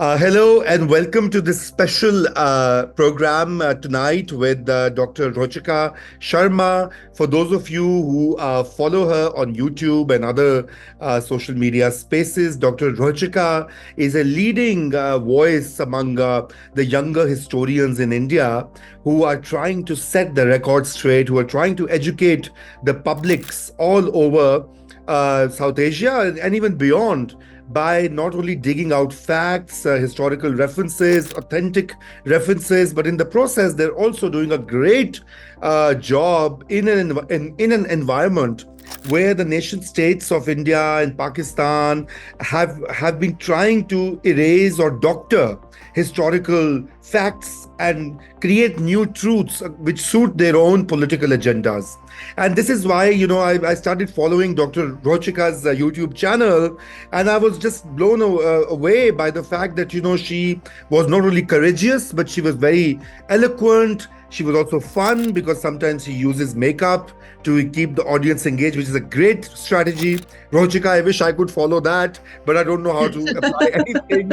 Hello and welcome to this special program tonight with Dr. Ruchika Sharma. For those of you who follow her on YouTube and other social media spaces, Dr. Ruchika is a leading voice among the younger historians in India who are trying to set the record straight, who are trying to educate the publics all over South Asia and even beyond by not only digging out facts, historical references, authentic references, but in the process, they're also doing a great job in an environment where the nation states of India and Pakistan have been trying to erase or doctor historical facts and create new truths which suit their own political agendas. And this is why, I started following Dr. Rochika's YouTube channel, and I was just blown away by the fact that, she was not only courageous, but she was very eloquent. She was also fun because sometimes she uses makeup to keep the audience engaged, which is a great strategy. Rochika, I wish I could follow that, but I don't know how to apply anything.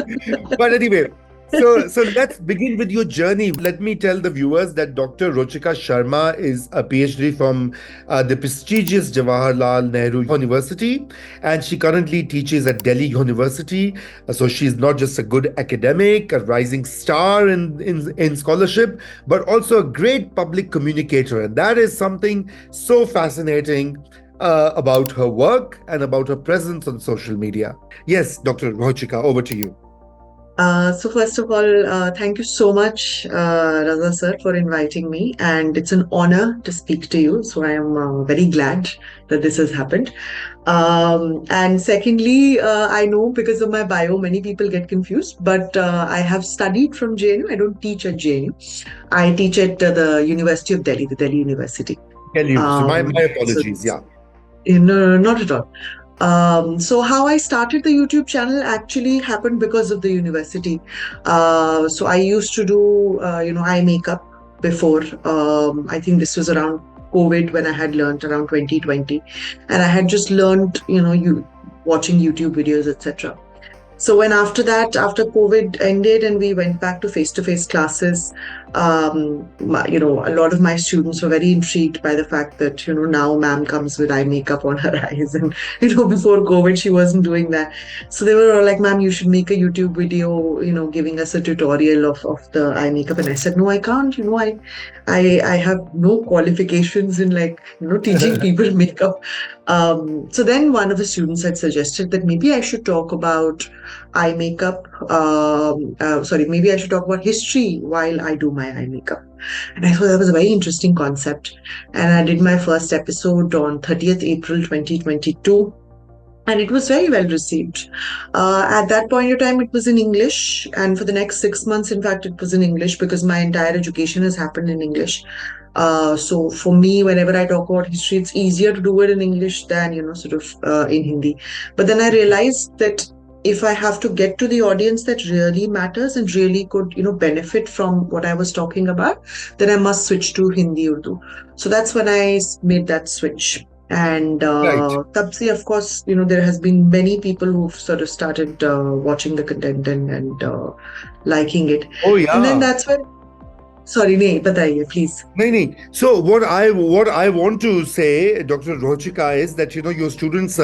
But anyway, so let's begin with your journey. Let me tell the viewers that Dr. Ruchika Sharma is a PhD from the prestigious Jawaharlal Nehru University, and she currently teaches at Delhi University. So she's not just a good academic, a rising star in scholarship, but also a great public communicator. And that is something so fascinating about her work and about her presence on social media. Yes, Dr. Ruchika, over to you. So first of all, thank you so much, Raza sir, for inviting me, and it's an honor to speak to you. So I am very glad that this has happened. And secondly, I know because of my bio, many people get confused, but I have studied from JNU. I don't teach at JNU. I teach at the University of Delhi, the Delhi University. Tell you. So my So, apologies. Yeah. no, not at all. So how I started the YouTube channel actually happened because of the university. So I used to do, eye makeup before. I think this was around COVID when I had learned around 2020, and I had just learned, you watching YouTube videos, etc. So when after that, after COVID ended and we went back to face classes, a lot of my students were very intrigued by the fact that, now ma'am comes with eye makeup on her eyes. And, before COVID, she wasn't doing that. So they were all like, ma'am, you should make a YouTube video, giving us a tutorial of the eye makeup. And I said, no, I can't. I have no qualifications in teaching people makeup. So then one of the students had suggested that maybe I should talk about eye makeup. Maybe I should talk about history while I do my eye makeup. And I thought that was a very interesting concept. And I did my first episode on 30th April 2022. And it was very well received. At that point in time, it was in English. And for the next 6 months, in fact, it was in English because my entire education has happened in English. So for me, whenever I talk about history, it's easier to do it in English than, in Hindi. But then I realized that if I have to get to the audience that really matters and really could, benefit from what I was talking about, then I must switch to Hindi Urdu. So that's when I made that switch. And Right. Tabse, of course, there has been many people who've sort of started watching the content and liking it. Oh And then yeah. that's when, sorry, nahi, bataiye, please. No. So what I want to say, Dr. Rochika, is that your students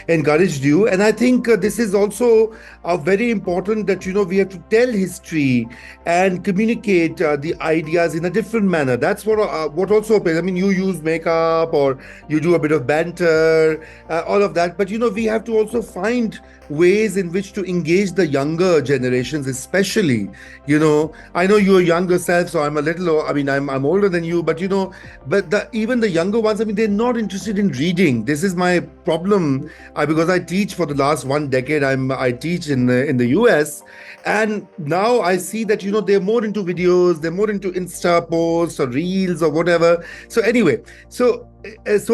encouraged you, and I think this is also very important that we have to tell history and communicate the ideas in a different manner. That's what also appeals. I mean, you use makeup or you do a bit of banter, all of that, but we have to also find ways in which to engage the younger generations, especially. I know you're young yourself, so I'm a little. I mean, I'm older than you, but even the younger ones. I mean, they're not interested in reading. This is my problem, because I teach for the last 1 decade. I teach in the US, and now I see that they're more into videos, they're more into Insta posts or reels or whatever. So anyway, so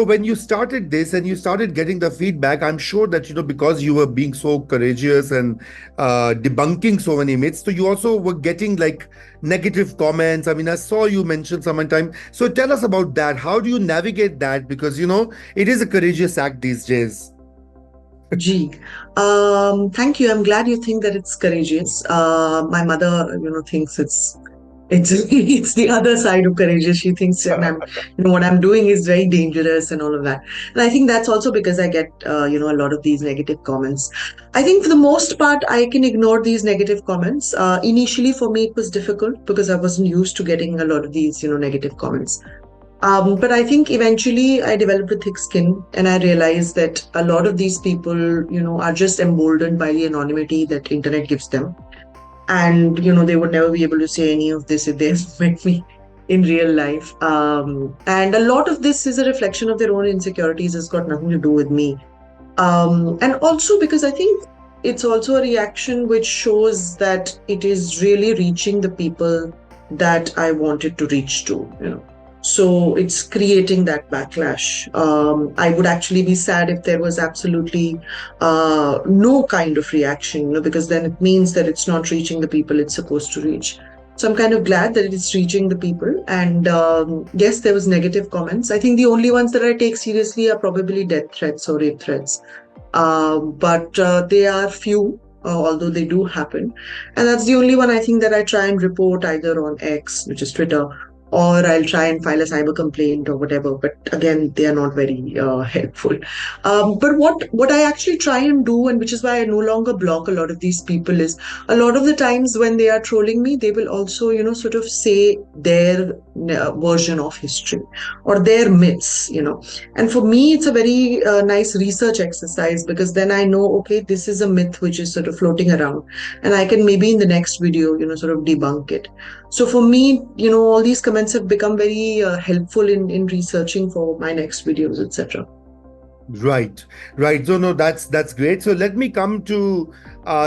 when you started this and you started getting the feedback, I'm sure that because you were being so courageous and debunking so many myths, so you also were getting like negative comments. I mean, I saw you mention sometime. So tell us about that. How do you navigate that? Because it is a courageous act these days. Gee, thank you. I'm glad you think that it's courageous. My mother, thinks it's it's the other side of courageous. She thinks what I'm doing is very dangerous and all of that. And I think that's also because I get, a lot of these negative comments. I think for the most part, I can ignore these negative comments. Initially, for me, it was difficult because I wasn't used to getting a lot of these, negative comments. But I think eventually I developed a thick skin and I realized that a lot of these people, are just emboldened by the anonymity that internet gives them. And, they would never be able to say any of this if they met me in real life. And a lot of this is a reflection of their own insecurities. It's got nothing to do with me. And also because I think it's also a reaction which shows that it is really reaching the people that I wanted to reach to. So it's creating that backlash. I would actually be sad if there was absolutely no kind of reaction, because then it means that it's not reaching the people it's supposed to reach. So I'm kind of glad that it's reaching the people. And yes, there was negative comments. I think the only ones that I take seriously are probably death threats or rape threats. But they are few, although they do happen. And that's the only one I think that I try and report either on X, which is Twitter, or I'll try and file a cyber complaint or whatever. But again, they are not very helpful. But what I actually try and do, and which is why I no longer block a lot of these people, is a lot of the times when they are trolling me, they will also, sort of say their version of history or their myths. And for me, it's a very nice research exercise because then I know, okay, this is a myth which is sort of floating around, and I can maybe in the next video, sort of debunk it. So for me, all these comments have become very helpful in researching for my next videos, etc. Right, right. So no, that's great. So let me come to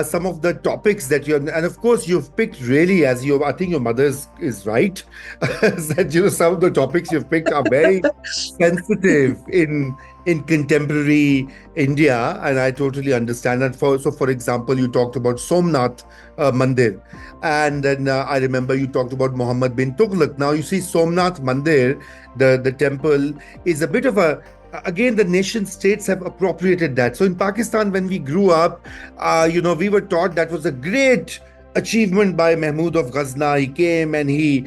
some of the topics that you're, and of course you've picked really as you. I think your mother's is right that some of the topics you've picked are very sensitive in contemporary India, and I totally understand that. For example, you talked about Somnath Mandir, and then I remember you talked about Muhammad bin Tughlaq. Now you see Somnath Mandir, the temple, is a bit of a again, the nation states have appropriated that. So in Pakistan, when we grew up, we were taught that was a great achievement by Mahmud of Ghazna. He came and he,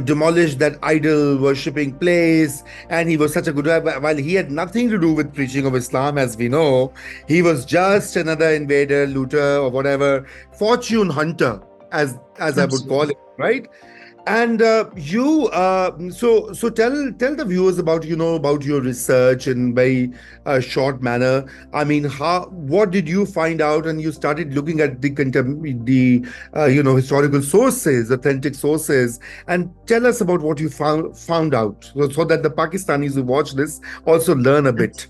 demolished that idol worshipping place. And he was such a good guy. While he had nothing to do with preaching of Islam, as we know, he was just another invader, looter, or whatever, fortune hunter, as I would call Absolutely. it, right? And so tell the viewers about about your research in very short manner. I mean, what did you find out, and you started looking at the historical sources, authentic sources, and tell us about what you found out, so that the Pakistanis who watch this also learn a bit.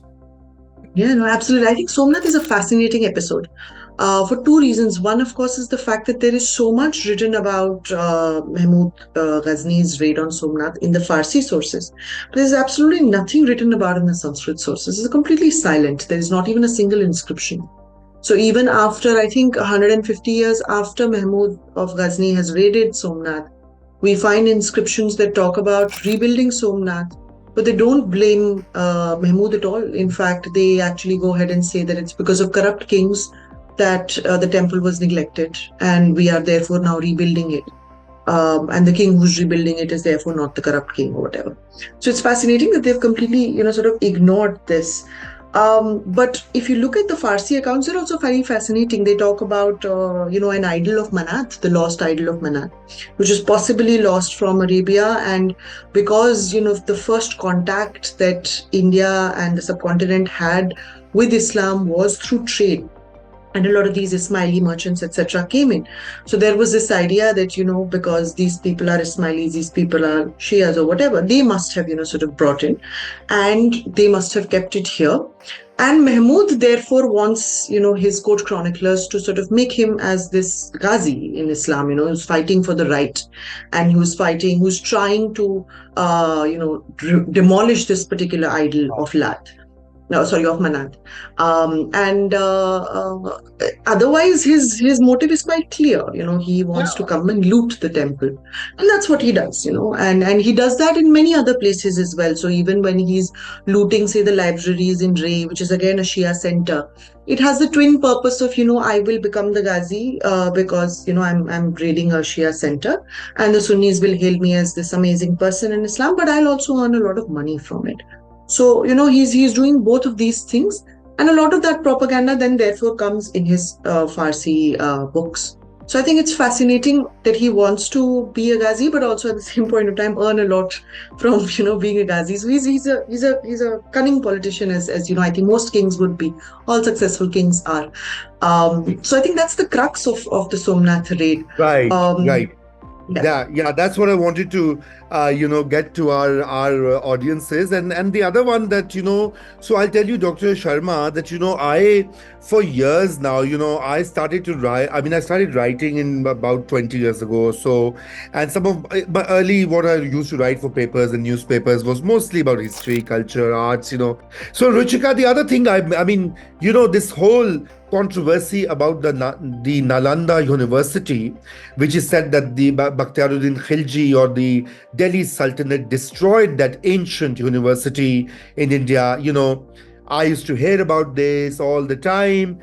Yeah, no, absolutely. I think Somnath is a fascinating episode for two reasons. One, of course, is the fact that there is so much written about Mahmud Ghazni's raid on Somnath in the Farsi sources, but there's absolutely nothing written about in the Sanskrit sources. It's completely silent. There is not even a single inscription. So even after, I think, 150 years after Mahmud of Ghazni has raided Somnath, we find inscriptions that talk about rebuilding Somnath, but they don't blame Mahmud at all. In fact, they actually go ahead and say that it's because of corrupt kings that the temple was neglected, and we are therefore now rebuilding it. And the king who's rebuilding it is therefore not the corrupt king or whatever. So it's fascinating that they've completely, sort of ignored this. But if you look at the Farsi accounts, they're also very fascinating. They talk about, an idol of Manath, the lost idol of Manath, which is possibly lost from Arabia. And because, the first contact that India and the subcontinent had with Islam was through trade. And a lot of these Ismaili merchants, etc., came in. So there was this idea that, because these people are Ismailis, these people are Shias or whatever, they must have, sort of brought in and they must have kept it here. And Mahmud therefore wants, his court chroniclers to sort of make him as this Ghazi in Islam, who's fighting for the right and who's trying to, demolish this particular idol of Lat. no, sorry, of Manath. And otherwise, his motive is quite clear. He wants to come and loot the temple, and that's what he does. And he does that in many other places as well. So even when he's looting, say, the libraries in Ray, which is again a Shia center, it has the twin purpose of I will become the Ghazi because I'm raiding a Shia center, and the Sunnis will hail me as this amazing person in Islam, but I'll also earn a lot of money from it. So, he's doing both of these things. And a lot of that propaganda then therefore comes in his Farsi books. So I think it's fascinating that he wants to be a Ghazi, but also at the same point of time earn a lot from being a Ghazi. So he's a cunning politician, as I think most kings would be. All successful kings are. So I think that's the crux of the Somnath raid. Right, Um, right. yeah. Yeah, that's what I wanted to, get to our audiences, and the other one that So I'll tell you, Dr. Sharma, that I for years now, I started to write. I mean, I started writing in about 20 years ago or so, and some of my early what I used to write for papers and newspapers was mostly about history, culture, arts. So Ruchika, the other thing, I mean, this whole controversy about the Nalanda University, which is said that the Bakhtiaruddin Khilji or the Delhi Sultanate destroyed that ancient university in India. I used to hear about this all the time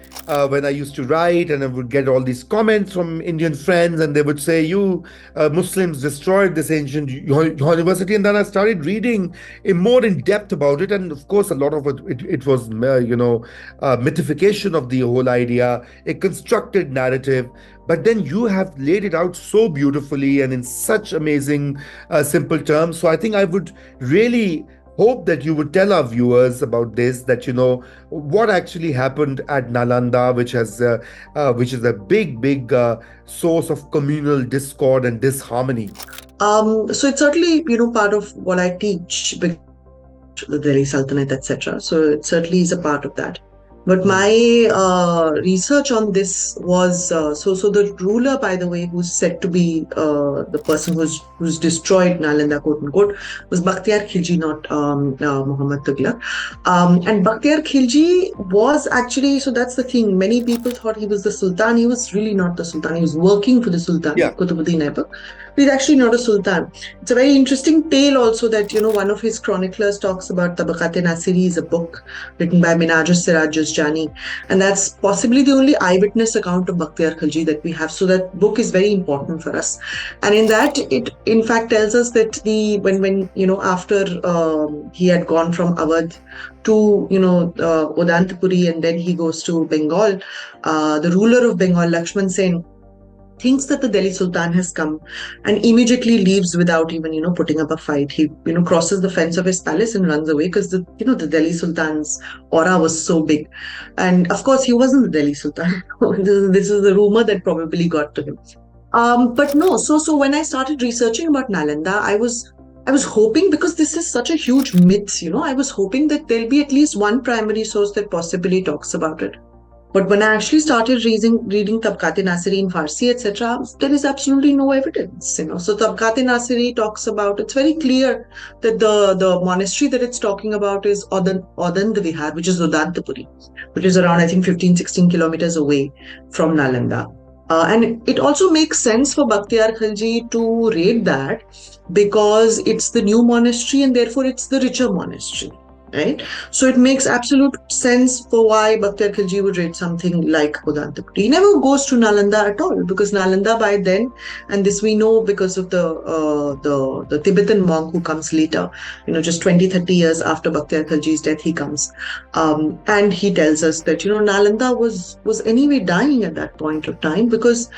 when I used to write, and I would get all these comments from Indian friends, and they would say, "You Muslims destroyed this ancient university." And then I started reading more in depth about it, and of course, a lot of it was, mythification of the whole idea, a constructed narrative. But then you have laid it out so beautifully and in such amazing, simple terms. So I think I would really hope that you would tell our viewers about this, that what actually happened at Nalanda, which is a big source of communal discord and disharmony. So it's certainly, part of what I teach because I write about the Delhi Sultanate, etc. So it certainly is a part of that. But Hmm. my research on this was so the ruler, by the way, who's said to be the person who's destroyed Nalanda, quote unquote, was Bakhtiyar Khilji, not Muhammad Tughlaq. And Bakhtiyar Khilji was actually, so that's the thing. Many people thought he was the Sultan. He was really not the Sultan. He was working for the Sultan, Yeah. Qutbuddin Aibak. He's actually not a sultan. It's a very interesting tale also that, one of his chroniclers talks about Tabaqat-e-Nasiri is a book written by Minaj Siraj Jani. And that's possibly the only eyewitness account of Bakhtiyar Khilji that we have. So that book is very important for us. And in that, it in fact tells us that when after he had gone from Awadh to, Odantapuri, and then he goes to Bengal, the ruler of Bengal, Lakshman Sen, thinks that the Delhi Sultan has come and immediately leaves without even, putting up a fight. He, crosses the fence of his palace and runs away because the Delhi Sultan's aura was so big. And of course, he wasn't the Delhi Sultan. This is the rumor that probably got to him. But no, so when I started researching about Nalanda, I was hoping, because this is such a huge myth, I was hoping that there'll be at least one primary source that possibly talks about it. But when I actually started reading Tabqat-e-Nasiri in Farsi, etc., there is absolutely no evidence. So Tabqat-e-Nasiri talks about, it's very clear that the monastery that it's talking about is Odand Vihar, which is Odantapuri, which is around, I think, 15, 16 kilometers away from Nalanda. And it also makes sense for Bakhtiyar Khilji to raid that because it's the new monastery and therefore it's the richer monastery. Right? So it makes absolute sense for why Bakhtiyar Khilji would raid something like Udantapuri. He never goes to Nalanda at all because Nalanda by then, and this we know because of the Tibetan monk who comes later, just 20, 30 years after Bakhtiyar Khilji's death, he comes. And he tells us that, Nalanda was anyway dying at that point of time because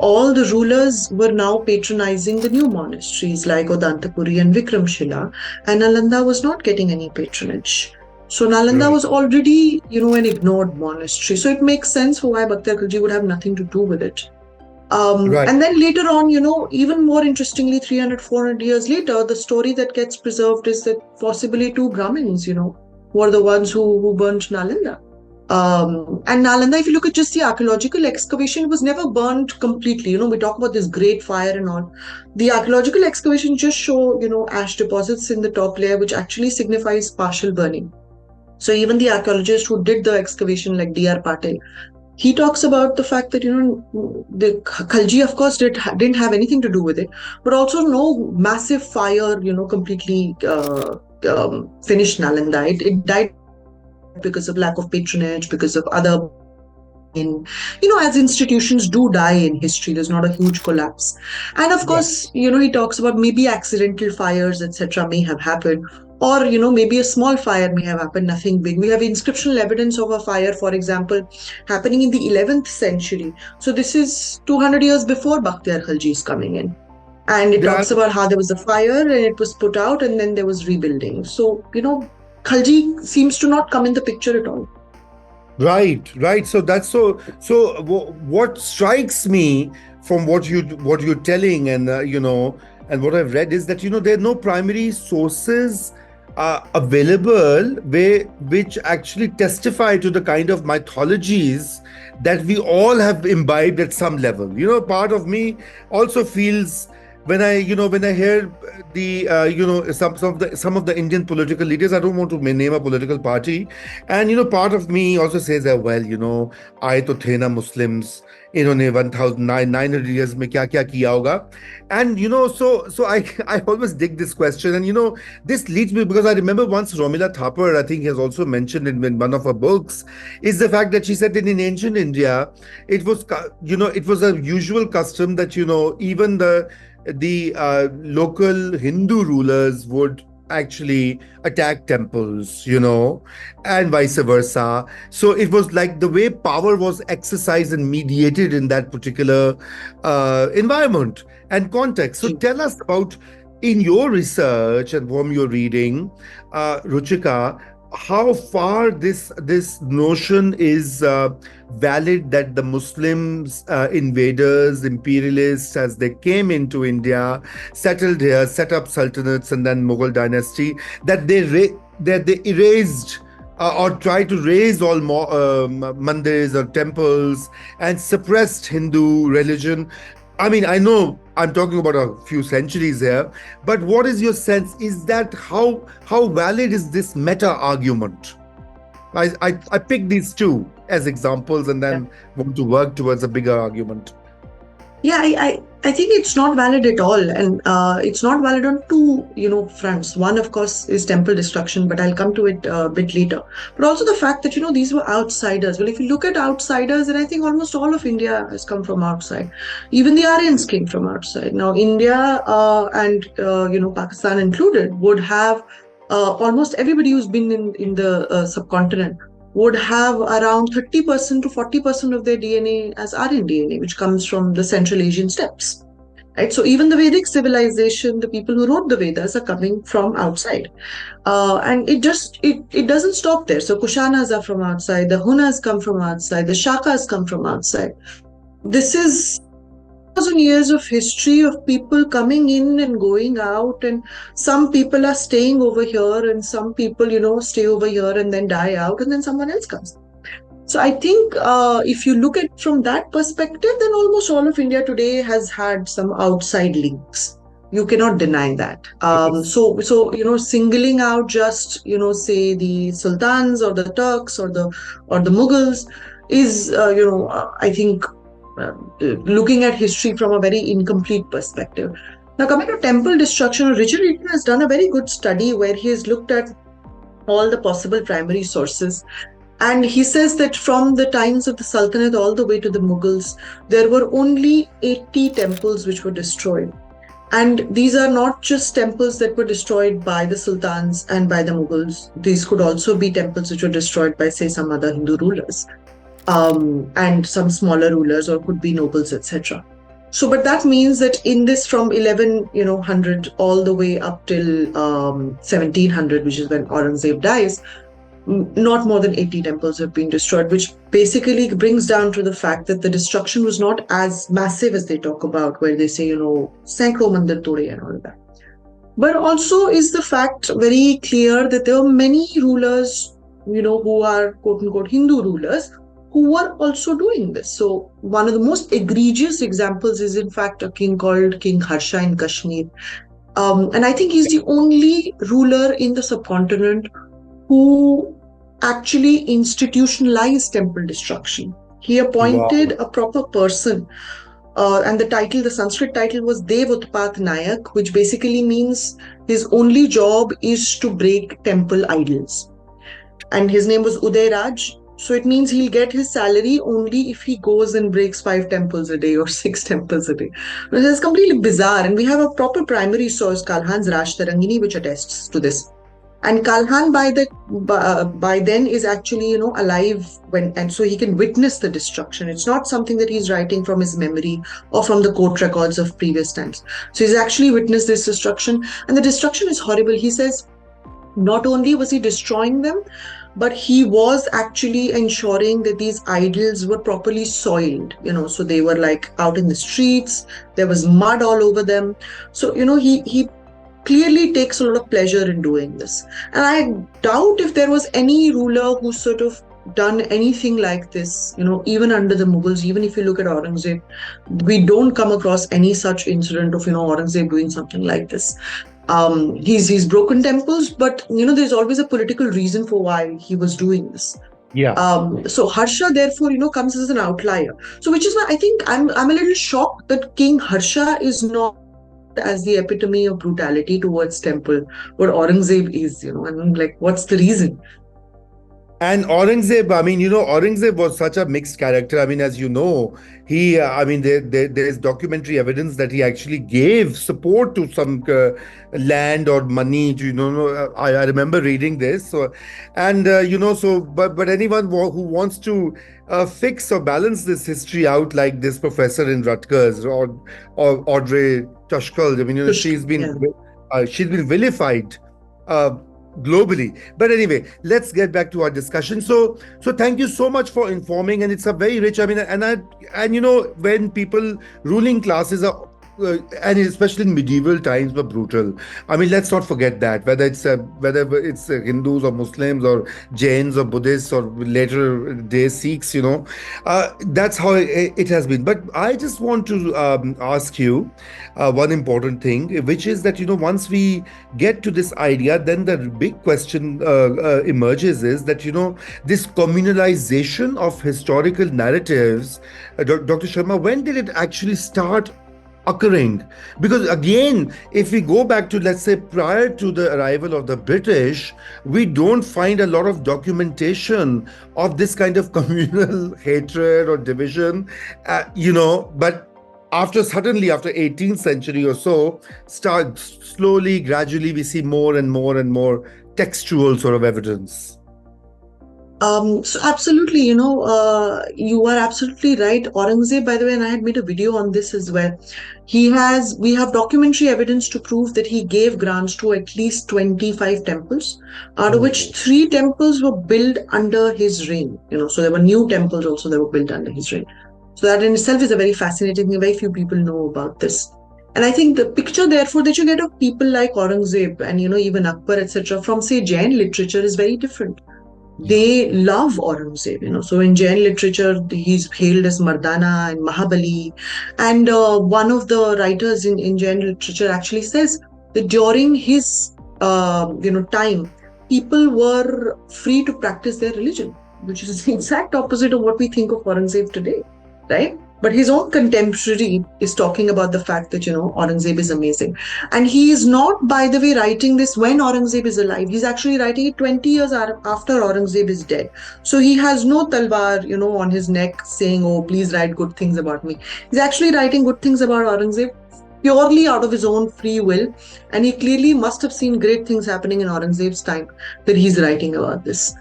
all the rulers were now patronizing the new monasteries like Odantapuri and Vikramshila, and Nalanda was not getting any patronage. So Nalanda Right. was already, an ignored monastery. So it makes sense for why Bakhtiyar Khilji would have nothing to do with it. Right. And then later on, even more interestingly, 300, 400 years later, the story that gets preserved is that possibly two Brahmins, were the ones who burnt Nalanda. And Nalanda, if you look at just the archaeological excavation, it was never burned completely. We talk about this great fire and all. The archaeological excavation just show, ash deposits in the top layer, which actually signifies partial burning. So even the archaeologist who did the excavation, like D.R. Patel, he talks about the fact that the Khilji, of course, didn't have anything to do with it, but also no massive fire, completely finished Nalanda. It died because of lack of patronage, because of other in, as institutions do die in history, there's not a huge collapse. And of Yeah. course, he talks about maybe accidental fires, etc., may have happened. Or, maybe a small fire may have happened, nothing big. We have inscriptional evidence of a fire, for example, happening in the 11th century. So this is 200 years before Bakhtiyar Khalji is coming in. And it Yeah. talks about how there was a fire and it was put out and then there was rebuilding. So, Khalji seems to not come in the picture at all. Right, right. So that's what strikes me from what you're telling, and and what I've read is that there are no primary sources available which actually testify to the kind of mythologies that we all have imbibed at some level. Part of me also feels when I hear the some of the Indian political leaders. I don't want to name a political party, and part of me also says that, well, आए तो थे ना Muslims, इन्होंने 1900 years में क्या क्या किया होगा. And so I always dig this question, and this leads me, because I remember once Romila Thapar, I think, has also mentioned in one of her books, is the fact that she said that in ancient India it was a usual custom that even the local Hindu rulers would actually attack temples, and vice versa. So it was like the way power was exercised and mediated in that particular environment and context. So tell us about, in your research and from your reading, Ruchika, how far this notion is valid, that the Muslims, invaders, imperialists, as they came into India, settled here, set up sultanates, and then Mughal dynasty, that they erased or tried to raise all mandirs or temples and suppressed Hindu religion. I mean, I know I'm talking about a few centuries here, but what is your sense? Is that how valid is this meta argument? I pick these two as examples and then want to work towards a bigger argument. Yeah, I think it's not valid at all, and it's not valid on two fronts. One, of course, is temple destruction, but I'll come to it a bit later. But also the fact that these were outsiders. Well, if you look at outsiders, then I think almost all of India has come from outside. Even the Aryans came from outside. Now, India and Pakistan included would have almost everybody who's been in the subcontinent would have around 30% to 40% of their DNA as Aryan DNA, which comes from the Central Asian steppes. Right? So even the Vedic civilization, the people who wrote the Vedas are coming from outside. And it doesn't stop there. So Kushanas are from outside, the Hunas come from outside, the Shakas come from outside. This is 1,000 years of history of people coming in and going out, and some people are staying over here and some people stay over here and then die out and then someone else comes. So I think if you look at from that perspective, then almost all of India today has had some outside links. You cannot deny that. So singling out just say the sultans or the Turks or the Mughals is I think looking at history from a very incomplete perspective. Now, coming to temple destruction, Richard Eaton has done a very good study where he has looked at all the possible primary sources. And he says that from the times of the Sultanate all the way to the Mughals, there were only 80 temples which were destroyed. And these are not just temples that were destroyed by the sultans and by the Mughals. These could also be temples which were destroyed by, say, some other Hindu rulers. And some smaller rulers, or could be nobles, etc. So, but that means that in this from 1100 all the way up till 1700, which is when Aurangzeb dies, not more than 80 temples have been destroyed, which basically brings down to the fact that the destruction was not as massive as they talk about, where they say, Sankro Mandir Tode and all that. But also is the fact very clear that there are many rulers, who are quote unquote Hindu rulers, who were also doing this. So one of the most egregious examples is in fact a king called King Harsha in Kashmir. And I think he's the only ruler in the subcontinent who actually institutionalized temple destruction. He appointed Wow. a proper person, and the Sanskrit title was Dev Utpat Nayak, which basically means his only job is to break temple idols. And his name was Uday Raj. So it means he'll get his salary only if he goes and breaks 5 temples a day or 6 temples a day. This is completely bizarre. And we have a proper primary source, Kalhan's Raj Tarangini, which attests to this. And Kalhan by then is actually alive when, and so he can witness the destruction. It's not something that he's writing from his memory or from the court records of previous times. So he's actually witnessed this destruction, and the destruction is horrible. He says not only was he destroying them, but he was actually ensuring that these idols were properly soiled, so they were like out in the streets, there was mud all over them. So he clearly takes a lot of pleasure in doing this. And I doubt if there was any ruler who sort of done anything like this, even under the Mughals. Even if you look at Aurangzeb, we don't come across any such incident of, Aurangzeb doing something like this. He's broken temples, but there's always a political reason for why he was doing this. Yeah. So Harsha, therefore, comes as an outlier. So which is why I think I'm a little shocked that King Harsha is not as the epitome of brutality towards temple, what Aurangzeb is, and I'm like, what's the reason? And Aurangzeb, I mean, Aurangzeb was such a mixed character. I mean, as you know, I mean, there's documentary evidence that he actually gave support to some land or money. I remember reading this. So, and but anyone who wants to fix or balance this history out, like this professor in Rutgers or Audrey Tushkal, I mean, Yeah. she's been vilified. Uh, Globally. But anyway, let's get back to our discussion. So thank you so much for informing, and it's a very rich, I mean, and when people, ruling classes are and especially in medieval times, were brutal. I mean, let's not forget that, whether it's Hindus or Muslims or Jains or Buddhists or later day Sikhs, that's how it has been. But I just want to ask you one important thing, which is that once we get to this idea, then the big question emerges is that this communalization of historical narratives, Dr. Sharma, when did it actually start occurring? Because again, if we go back to, let's say, prior to the arrival of the British, we don't find a lot of documentation of this kind of communal hatred or division, but after 18th century or so, start slowly, gradually, we see more and more and more textual sort of evidence. So absolutely, you are absolutely right. Aurangzeb, by the way, and I had made a video on this as well. We have documentary evidence to prove that he gave grants to at least 25 temples, out of which 3 temples were built under his reign. So there were new temples also that were built under his reign. So that in itself is a very fascinating thing. Very few people know about this. And I think the picture, therefore, that you get of people like Aurangzeb and even Akbar, etc., from say Jain literature is very different. They love Aurangzeb, so in Jain literature, he's hailed as Mardana and Mahabali. And one of the writers in Jain literature actually says that during his, time, people were free to practice their religion, which is the exact opposite of what we think of Aurangzeb today, right? But his own contemporary is talking about the fact that, Aurangzeb is amazing. And he is not, by the way, writing this when Aurangzeb is alive. He's actually writing it 20 years after Aurangzeb is dead. So he has no talwar, on his neck saying, oh, please write good things about me. He's actually writing good things about Aurangzeb purely out of his own free will. And he clearly must have seen great things happening in Aurangzeb's time that he's writing about this.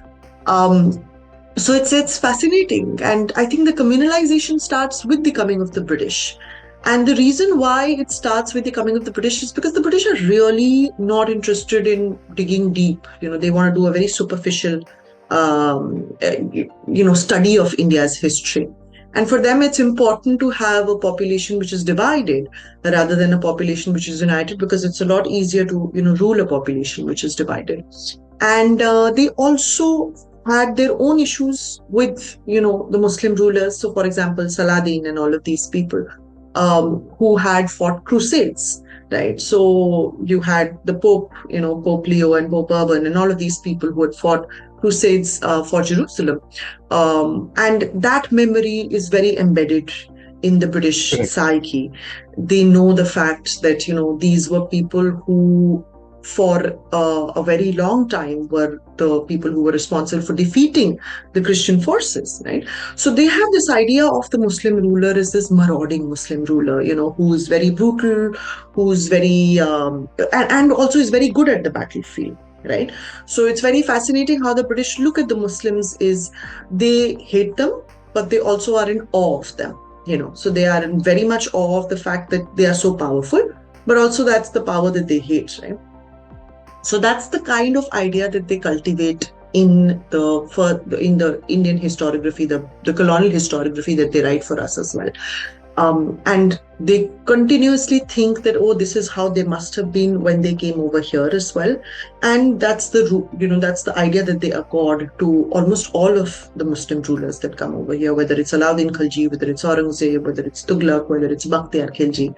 So it's fascinating. And I think the communalization starts with the coming of the British. And the reason why it starts with the coming of the British is because the British are really not interested in digging deep. They want to do a very superficial, study of India's history. And for them, it's important to have a population which is divided rather than a population which is united, because it's a lot easier to, rule a population which is divided. And they also had their own issues with, the Muslim rulers. So, for example, Saladin and all of these people who had fought crusades, right? So you had the Pope, Pope Leo and Pope Urban and all of these people who had fought crusades for Jerusalem. And that memory is very embedded in the British Correct. psyche. They know the fact that, these were people who, for a very long time, were the people who were responsible for defeating the Christian forces, right? So they have this idea of the Muslim ruler as this marauding Muslim ruler, who is very brutal, who's very, and also is very good at the battlefield, right? So it's very fascinating how the British look at the Muslims is they hate them, but they also are in awe of them, so they are in very much awe of the fact that they are so powerful, but also that's the power that they hate, right? So that's the kind of idea that they cultivate in the Indian historiography, the colonial historiography that they write for us as well. And they continuously think that, oh, this is how they must have been when they came over here as well. And that's that's the idea that they accord to almost all of the Muslim rulers that come over here, whether it's Alauddin Khilji, whether it's Aurangzeb, whether it's Tughlaq, whether it's Bakhtiyar Khilji.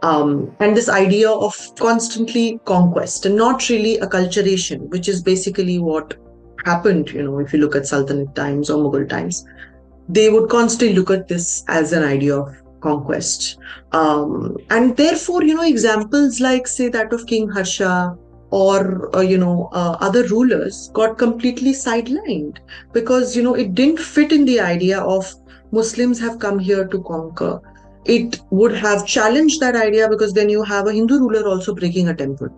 And this idea of constantly conquest and not really acculturation, which is basically what happened, if you look at Sultanate times or Mughal times, they would constantly look at this as an idea of conquest. And therefore, examples like, say, that of King Harsha or, other rulers got completely sidelined because, it didn't fit in the idea of Muslims have come here to conquer. It would have challenged that idea because then you have a Hindu ruler also breaking a temple.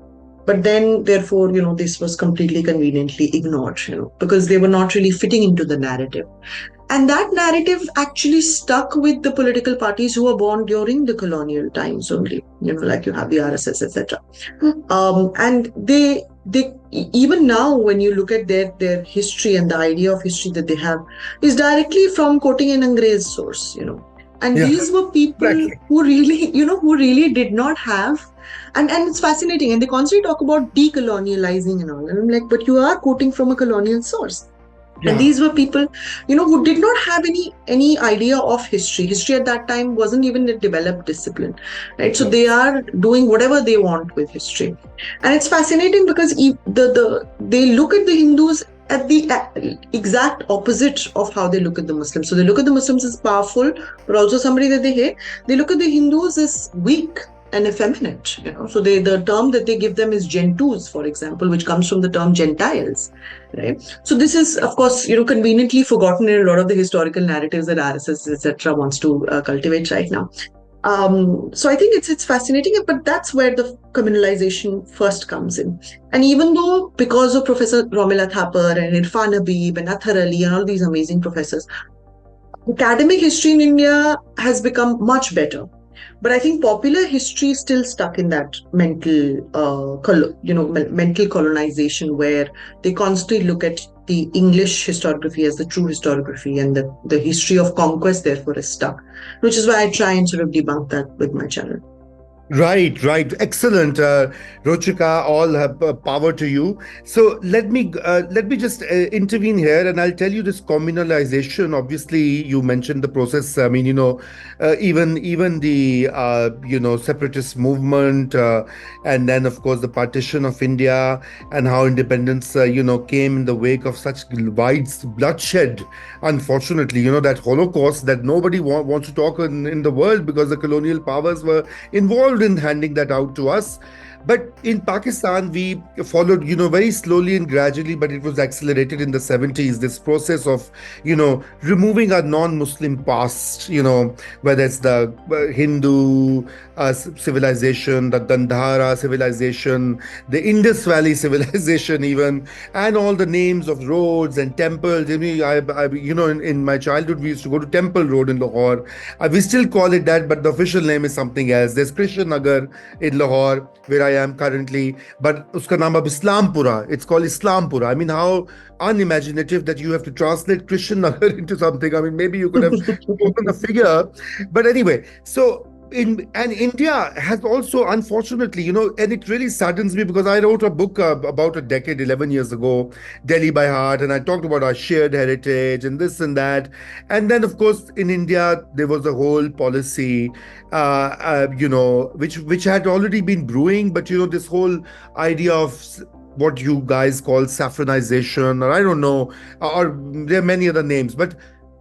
But then, therefore, this was completely conveniently ignored, because they were not really fitting into the narrative. And that narrative actually stuck with the political parties who were born during the colonial times only, like you have the RSS, etc. And they even now, when you look at their history and the idea of history that they have, is directly from quoting an Angrez source, And Yeah, these were people exactly. who really, who really did not have, and it's fascinating. And they constantly talk about decolonializing and all. And I'm like, but you are quoting from a colonial source. And Yeah. these were people, who did not have any idea of history. History at that time wasn't even a developed discipline, right? So No. they are doing whatever they want with history, and it's fascinating because they look at the Hindus at the exact opposite of how they look at the Muslims. So they look at the Muslims as powerful, but also somebody that they hate. They look at the Hindus as weak and effeminate, So the term that they give them is gentus, for example, which comes from the term Gentiles, right? So this is, of course, conveniently forgotten in a lot of the historical narratives that RSS, etc., wants to cultivate right now. So I think it's fascinating, but that's where the communalization first comes in. And even though, because of Professor Romila Thapar and Irfan Habib and Athar Ali and all these amazing professors, academic history in India has become much better. But I think popular history is still stuck in that mental colonization where they constantly look at the English historiography as the true historiography, and the history of conquest therefore is stuck, which is why I try and sort of debunk that with my channel. Right, right. Excellent, Rochika. All have, power to you. So let me just intervene here, and I'll tell you this communalization. Obviously, you mentioned the process. I mean, even the separatist movement, and then of course the partition of India, and how independence came in the wake of such wide bloodshed. Unfortunately, that Holocaust that nobody wants to talk in the world because the colonial powers were involved in handing that out to us. But in Pakistan, we followed, very slowly and gradually, but it was accelerated in the 70s. This process of, removing our non-Muslim past, whether it's the Hindu civilization, the Gandhara civilization, the Indus Valley civilization, even, and all the names of roads and temples. I mean, in my childhood, we used to go to Temple Road in Lahore. We still call it that, but the official name is something else. There's Krishna Nagar in Lahore, where I am currently, but uska naam ab Islampura. It's called Islampura. I mean, how unimaginative that you have to translate Christian Nagar into something. I mean, maybe you could have spoken a figure, but anyway. So India has also, unfortunately, and it really saddens me because I wrote a book about a decade, 11 years ago, Delhi by Heart, and I talked about our shared heritage and this and that. And then, of course, in India, there was a whole policy, which had already been brewing, but this whole idea of what you guys call saffronization, or I don't know, or there are many other names. But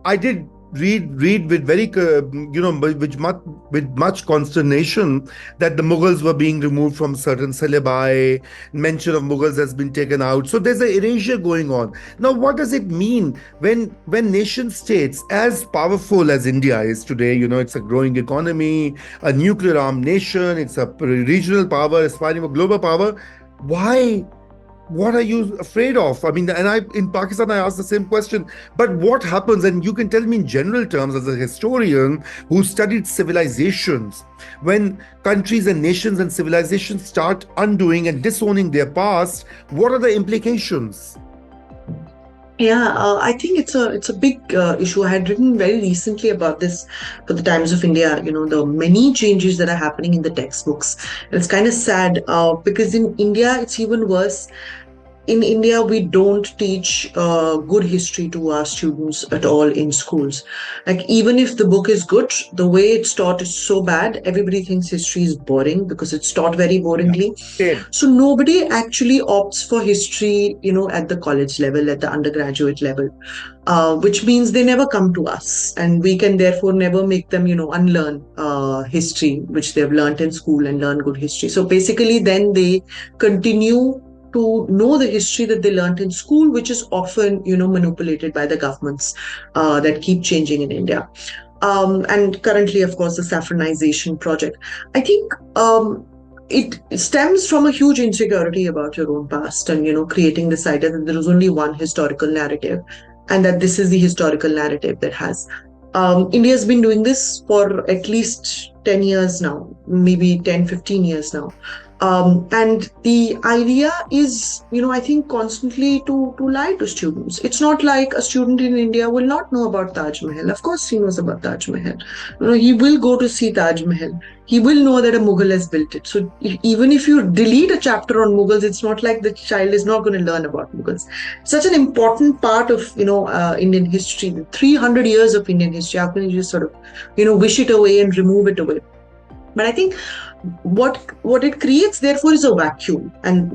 I did read with very with much consternation that the Mughals were being removed from certain syllabi. Mention of Mughals has been taken out. So there's an erasure going on. Now, what does it mean when nation states, as powerful as India is today, it's a growing economy, a nuclear armed nation, it's a regional power aspiring for global power. Why? What are you afraid of? I mean, and I in Pakistan, I asked the same question. But what happens, and you can tell me in general terms as a historian who studied civilizations, when countries and nations and civilizations start undoing and disowning their past, what are the implications? Yeah, I think it's a big issue. I had written very recently about this for the Times of India. The many changes that are happening in the textbooks. And it's kind of sad because in India it's even worse. In India, we don't teach good history to our students at all in schools. Like, even if the book is good, the way it's taught is so bad, everybody thinks history is boring because it's taught very Yeah. boringly. Same. So nobody actually opts for history, at the college level, at the undergraduate level, which means they never come to us. And we can therefore never make them, unlearn history, which they've learned in school, and learn good history. So basically, then they continue to know the history that they learned in school, which is often, manipulated by the governments that keep changing in India. And currently, of course, the saffronization project. I think it stems from a huge insecurity about your own past, and creating this idea that there is only one historical narrative, and that this is the historical narrative that has. India has been doing this for at least 10 years now, maybe 10, 15 years now. And the idea is, I think constantly to lie to students. It's not like a student in India will not know about Taj Mahal. Of course, he knows about Taj Mahal. He will go to see Taj Mahal. He will know that a Mughal has built it. So even if you delete a chapter on Mughals, it's not like the child is not going to learn about Mughals. Such an important part of Indian history, the 300 years of Indian history. How can you just sort of wish it away and remove it away? But I think what it creates therefore is a vacuum, and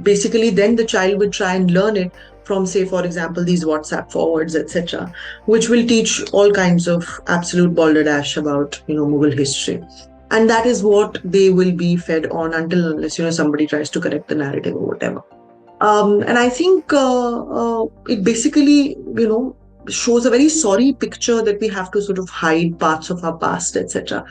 basically then the child will try and learn it from, say, for example, these WhatsApp forwards, etc., which will teach all kinds of absolute balderdash about Mughal history. And that is what they will be fed on until unless somebody tries to correct the narrative or whatever. And I think it basically shows a very sorry picture that we have to sort of hide parts of our past, etc.,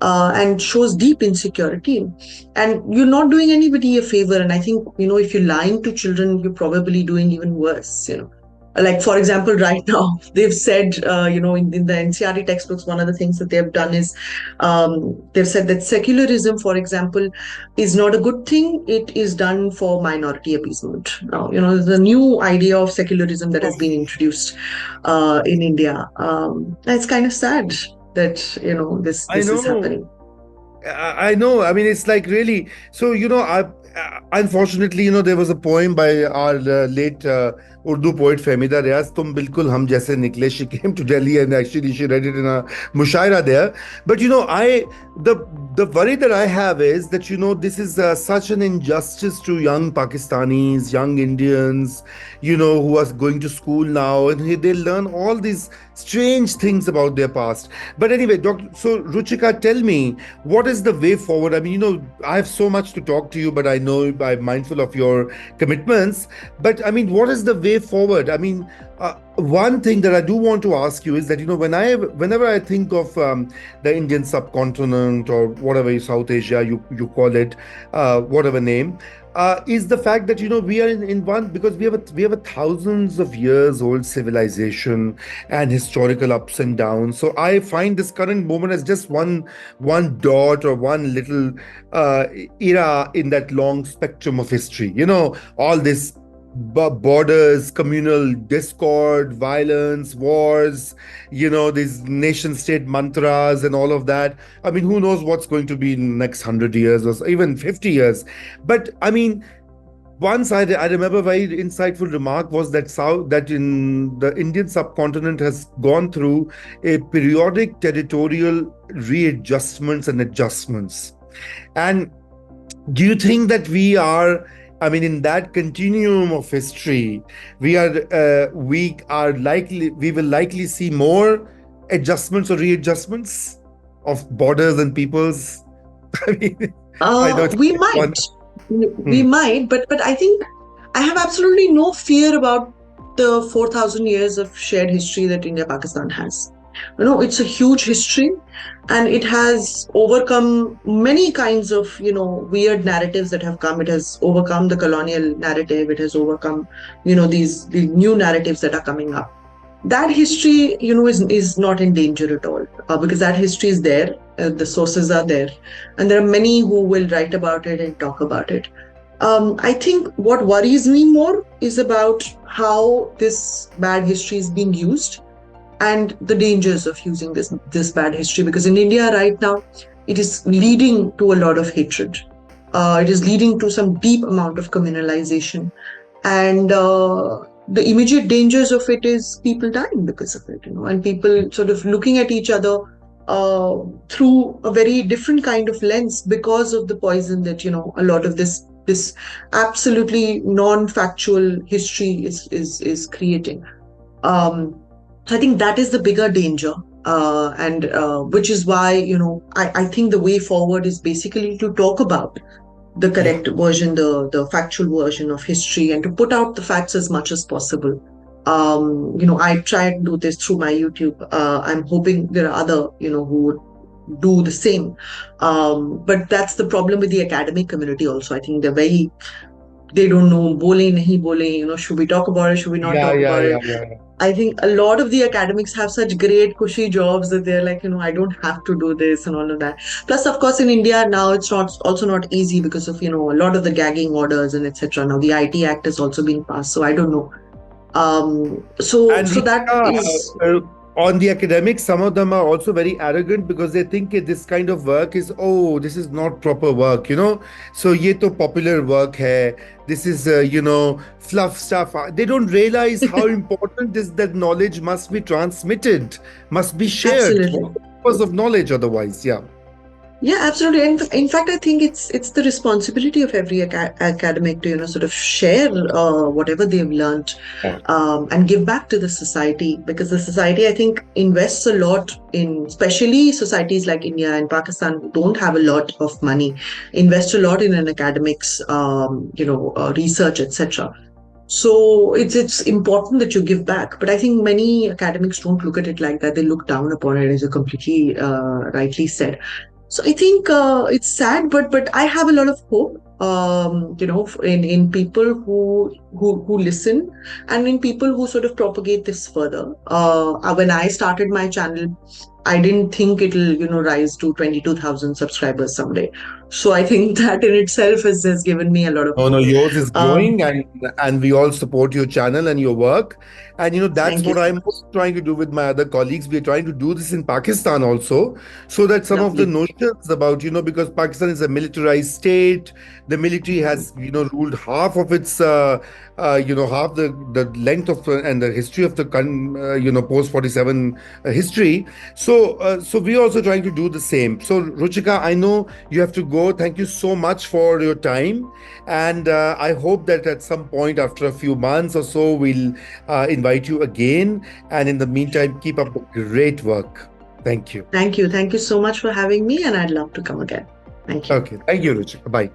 and shows deep insecurity. And you're not doing anybody a favor. And I think, if you're lying to children, you're probably doing even worse. Like, for example, right now, they've said, in the NCRT textbooks, one of the things that they've done is they've said that secularism, for example, is not a good thing. It is done for minority appeasement. Now, there's a new idea of secularism that has been introduced in India. It's kind of sad that I this is know. happening. I know. I mean, it's like really. So, unfortunately, there was a poem by our late Urdu poet Fehmida Riaz, Tum Bilkul Hum Jaise Nikle. She came to Delhi and actually she read it in a mushaira there. But, the worry that I have is that, this is such an injustice to young Pakistanis, young Indians, who are going to school now, and they learn all these strange things about their past. But anyway, so Ruchika, tell me, what is the way forward? I mean, I have so much to talk to you, but I know I'm mindful of your commitments. But I mean, what is the way forward? I mean, one thing that I do want to ask you is that, whenever I think of the Indian subcontinent, or whatever South Asia you call it, whatever name, is the fact that we are in one, because we have a thousands of years old civilization and historical ups and downs. So I find this current moment as just one dot, or one little era in that long spectrum of history. All this borders, communal discord, violence, wars, these nation state mantras and all of that. I mean, who knows what's going to be in the next 100 years, or even 50 years. But I mean, once I remember a very insightful remark was that in the Indian subcontinent has gone through a periodic territorial readjustments and adjustments. And do you think that we are I mean, in that continuum of history, we will likely see more adjustments or readjustments of borders and peoples. I mean, I know it's We one. might, we Hmm. might, but I think I have absolutely no fear about the 4,000 years of shared history that India Pakistan has. It's a huge history, and it has overcome many kinds of, weird narratives that have come. It has overcome the colonial narrative. It has overcome, these new narratives that are coming up. That history, is not in danger at all, because that history is there. The sources are there, and there are many who will write about it and talk about it. I think what worries me more is about how this bad history is being used and the dangers of using this bad history. Because in India right now, it is leading to a lot of hatred. It is leading to some deep amount of communalization, and the immediate dangers of it is people dying because of it, and people sort of looking at each other uh, through a very different kind of lens because of the poison that a lot of this absolutely non-factual history is creating. um, I think that is the bigger danger, and which is why I think the way forward is basically to talk about the Yeah. correct version, the factual version of history, and to put out the facts as much as possible. I try and do this through my YouTube. I'm hoping there are other, who would do the same. But that's the problem with the academic community also. I think they don't know, bole nahi bole, should we talk about it, should we not Yeah, talk yeah, about it? yeah, yeah. I think a lot of the academics have such great, cushy jobs that they're like, I don't have to do this and all of that. Plus, of course, in India now it's not also not easy because of a lot of the gagging orders and etc. Now the IT Act is also being passed, so I don't know. So And that Ruchika, is on the academics, some of them are also very arrogant because they think this kind of work is, oh, this is not proper work, you know. So ye to popular work hai. This is, fluff stuff. They don't realize how important is that knowledge must be transmitted, must be shared. What's absolutely. the purpose of knowledge otherwise? Yeah. Yeah, absolutely. And in fact, I think it's the responsibility of every academic to sort of share whatever they've learned, Yeah. and give back to the society, because the society, I think, invests a lot in, especially societies like India and Pakistan who don't have a lot of money, invest a lot in an academics, research, etc. So it's important that you give back, but I think many academics don't look at it like that. They look down upon it, as you completely rightly said. So I think it's sad, but I have a lot of hope. In people who listen, and in people who sort of propagate this further. When I started my channel, I didn't think it'll rise to 22,000 subscribers someday. So I think that in itself has given me a lot of No, no, hope. yours is Um, growing, and we all support your channel and your work. And that's Thank you what so I'm much. also trying to do with my other colleagues. We're trying to do this in Pakistan also, so that some of the Lovely. notions about, because Pakistan is a militarized state, the military Mhm. has, ruled half of its, half the length of and the history of the post 47 history. So we're also trying to do the same. So Ruchika, I know you have to go. Thank you so much for your time. And I hope that at some point after a few months or so, we'll invite you again. And in the meantime, keep up the great work. Thank you. Thank you. Thank you so much for having me, and I'd love to come again. Thank you. Okay. Thank you, Ruchika. Bye.